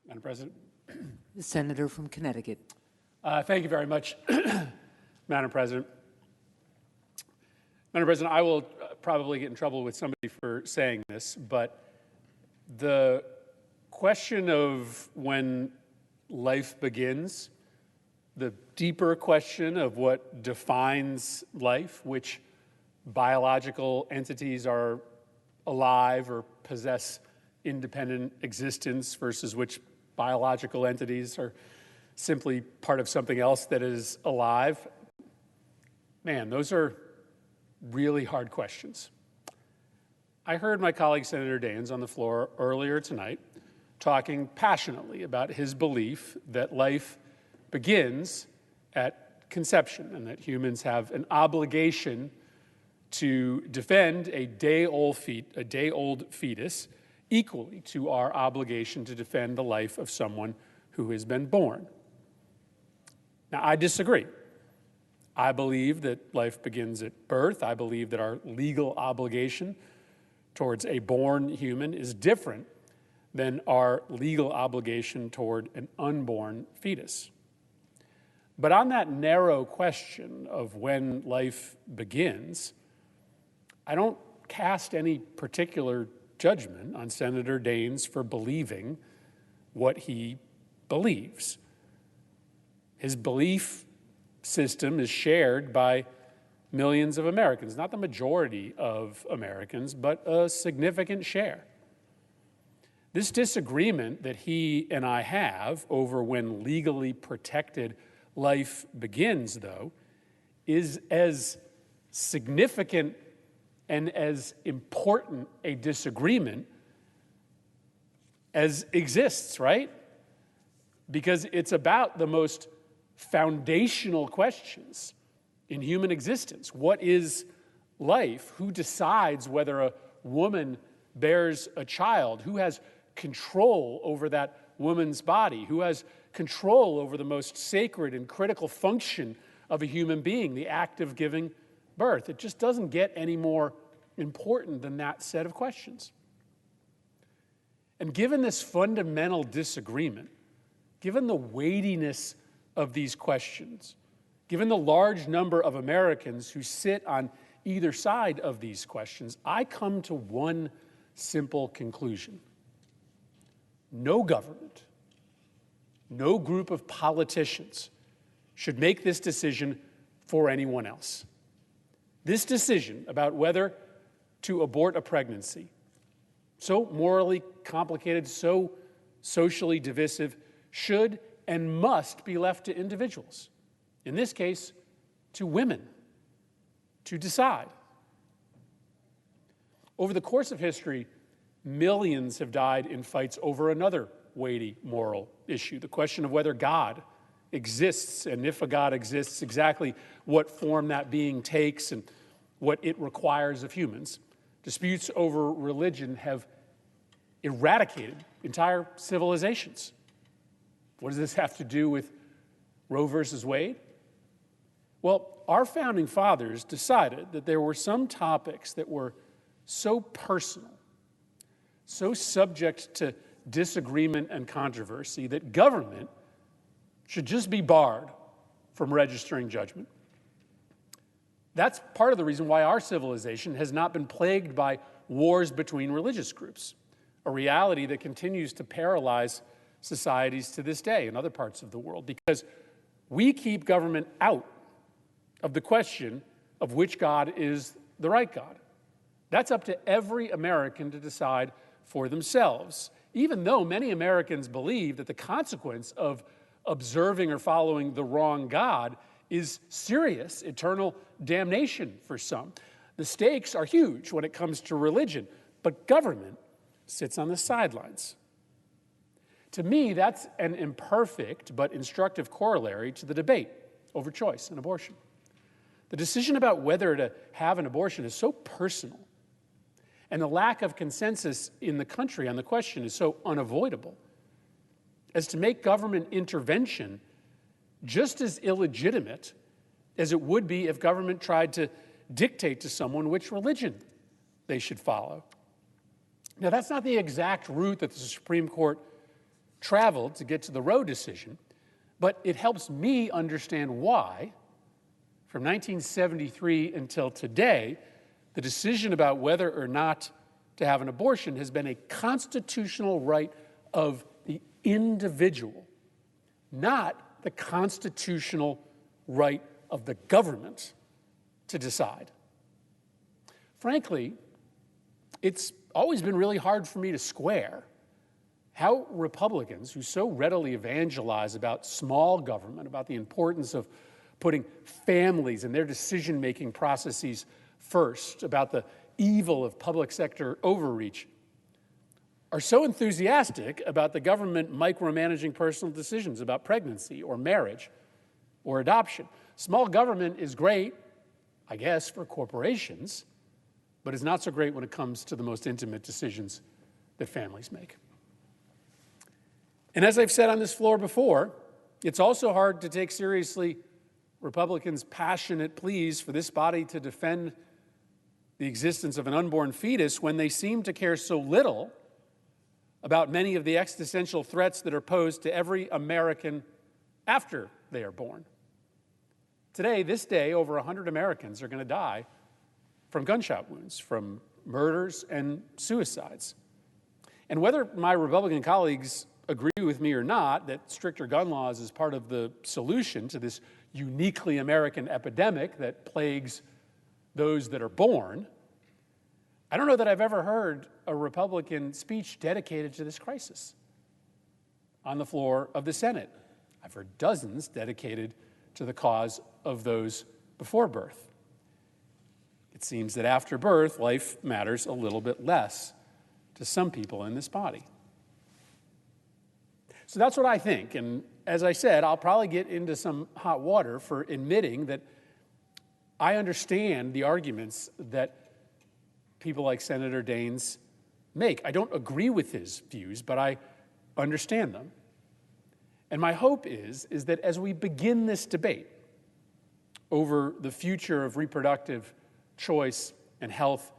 Madam President. The senator from Connecticut. Thank you very much, Madam President. Madam President, I will probably get in trouble with somebody for saying this, but the question of when life begins, the deeper question of what defines life, which biological entities are alive or possess independent existence versus which biological entities are simply part of something else that is alive. Man, those are really hard questions. I heard my colleague Senator Daines on the floor earlier tonight talking passionately about his belief that life begins at conception and that humans have an obligation to defend a day-old fetus equally to our obligation to defend the life of someone who has been born. Now, I disagree. I believe that life begins at birth. I believe that our legal obligation towards a born human is different than our legal obligation toward an unborn fetus. But on that narrow question of when life begins, I don't cast any particular judgment on Senator Daines for believing what he believes. His belief system is shared by millions of Americans, not the majority of Americans, but a significant share. This disagreement that he and I have over when legally protected life begins, though, is as significant and as important a disagreement as exists, right? Because it's about the most foundational questions in human existence. What is life? Who decides whether a woman bears a child? Who has control over that woman's body? Who has control over the most sacred and critical function of a human being, the act of giving birth? It just doesn't get any more important than that set of questions. And given this fundamental disagreement, given the weightiness of these questions, given the large number of Americans who sit on either side of these questions, I come to one simple conclusion. No government, no group of politicians should make this decision for anyone else. This decision about whether to abort a pregnancy, so morally complicated, so socially divisive, should and must be left to individuals, in this case, to women, to decide. Over the course of history, millions have died in fights over another weighty moral issue, the question of whether God exists, and if a God exists, exactly what form that being takes and what it requires of humans. Disputes over religion have eradicated entire civilizations. What does this have to do with Roe versus Wade? Well, our founding fathers decided that there were some topics that were so personal, so subject to disagreement and controversy, that government should just be barred from registering judgment. That's part of the reason why our civilization has not been plagued by wars between religious groups, a reality that continues to paralyze societies to this day in other parts of the world, because we keep government out of the question of which God is the right God. That's up to every American to decide for themselves, even though many Americans believe that the consequence of observing or following the wrong God is serious, eternal damnation for some. The stakes are huge when it comes to religion, but government sits on the sidelines. To me, that's an imperfect but instructive corollary to the debate over choice and abortion. The decision about whether to have an abortion is so personal, and the lack of consensus in the country on the question is so unavoidable as to make government intervention just as illegitimate as it would be if government tried to dictate to someone which religion they should follow. Now, that's not the exact route that the Supreme Court traveled to get to the Roe decision, but it helps me understand why, from 1973 until today, the decision about whether or not to have an abortion has been a constitutional right of the individual, not the constitutional right of the government to decide. Frankly, it's always been really hard for me to square how Republicans, who so readily evangelize about small government, about the importance of putting families and their decision-making processes first, about the evil of public sector overreach, are so enthusiastic about the government micromanaging personal decisions about pregnancy or marriage or adoption. Small government is great, I guess, for corporations, but is not so great when it comes to the most intimate decisions that families make. And as I've said on this floor before, it's also hard to take seriously Republicans' passionate pleas for this body to defend the existence of an unborn fetus when they seem to care so little about many of the existential threats that are posed to every American after they are born. Today, this day, over 100 Americans are going to die from gunshot wounds, from murders and suicides. And whether my Republican colleagues agree with me or not that stricter gun laws is part of the solution to this uniquely American epidemic that plagues those that are born, I don't know that I've ever heard a Republican speech dedicated to this crisis on the floor of the Senate. I've heard dozens dedicated to the cause of those before birth. It seems that after birth, life matters a little bit less to some people in this body. So that's what I think, and as I said, I'll probably get into some hot water for admitting that I understand the arguments that people like Senator Daines make. I don't agree with his views, but I understand them. And my hope is that as we begin this debate over the future of reproductive choice and health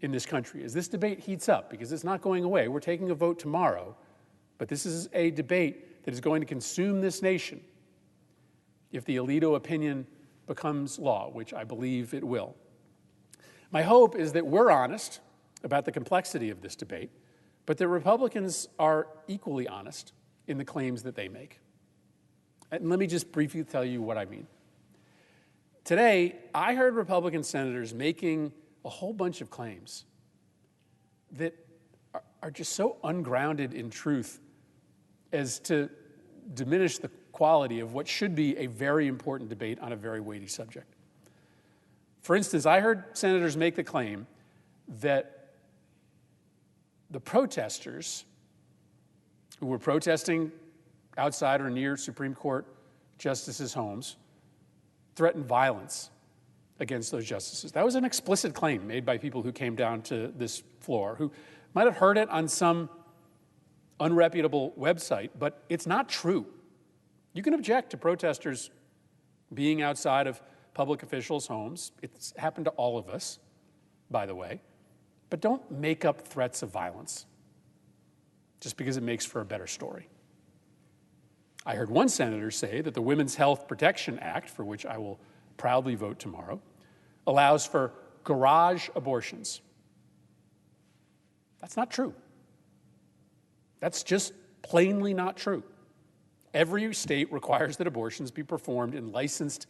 in this country, as this debate heats up, because it's not going away, we're taking a vote tomorrow, but this is a debate that is going to consume this nation if the Alito opinion becomes law, which I believe it will. My hope is that we're honest about the complexity of this debate, but that Republicans are equally honest in the claims that they make. And let me just briefly tell you what I mean. Today, I heard Republican senators making a whole bunch of claims that are just so ungrounded in truth as to diminish the quality of what should be a very important debate on a very weighty subject. For instance, I heard senators make the claim that the protesters who were protesting outside or near Supreme Court justices' homes threatened violence against those justices. That was an explicit claim made by people who came down to this floor, who might have heard it on some unreputable website, but it's not true. You can object to protesters being outside of public officials' homes. It's happened to all of us, by the way. But don't make up threats of violence just because it makes for a better story. I heard one senator say that the Women's Health Protection Act, for which I will proudly vote tomorrow, allows for garage abortions. That's not true. That's just plainly not true. Every state requires that abortions be performed in licensed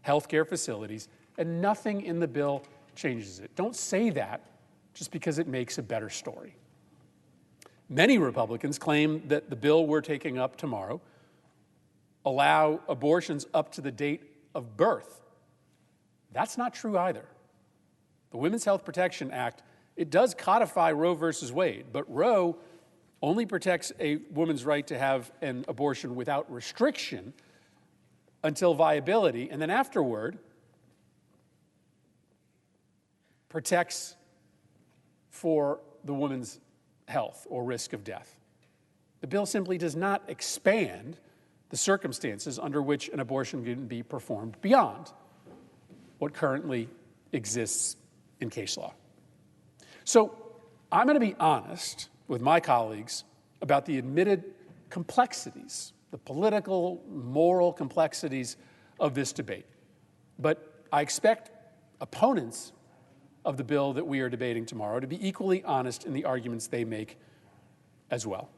healthcare facilities, and nothing in the bill changes it. Don't say that just because it makes a better story. Many Republicans claim that the bill we're taking up tomorrow allow abortions up to the date of birth. That's not true either. The Women's Health Protection Act, it does codify Roe versus Wade, but Roe only protects a woman's right to have an abortion without restriction until viability, and then afterward protects for the woman's health or risk of death. The bill simply does not expand the circumstances under which an abortion can be performed beyond what currently exists in case law. So I'm going to be honest with my colleagues about the admitted complexities, the political, moral complexities of this debate. But I expect opponents of the bill that we are debating tomorrow to be equally honest in the arguments they make as well.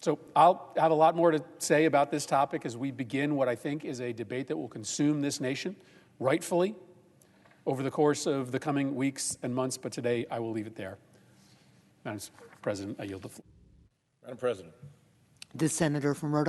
So I'll have a lot more to say about this topic as we begin what I think is a debate that will consume this nation, rightfully, over the course of the coming weeks and months. But today, I will leave it there. Madam President, I yield the floor. Madam President. The senator from Rhode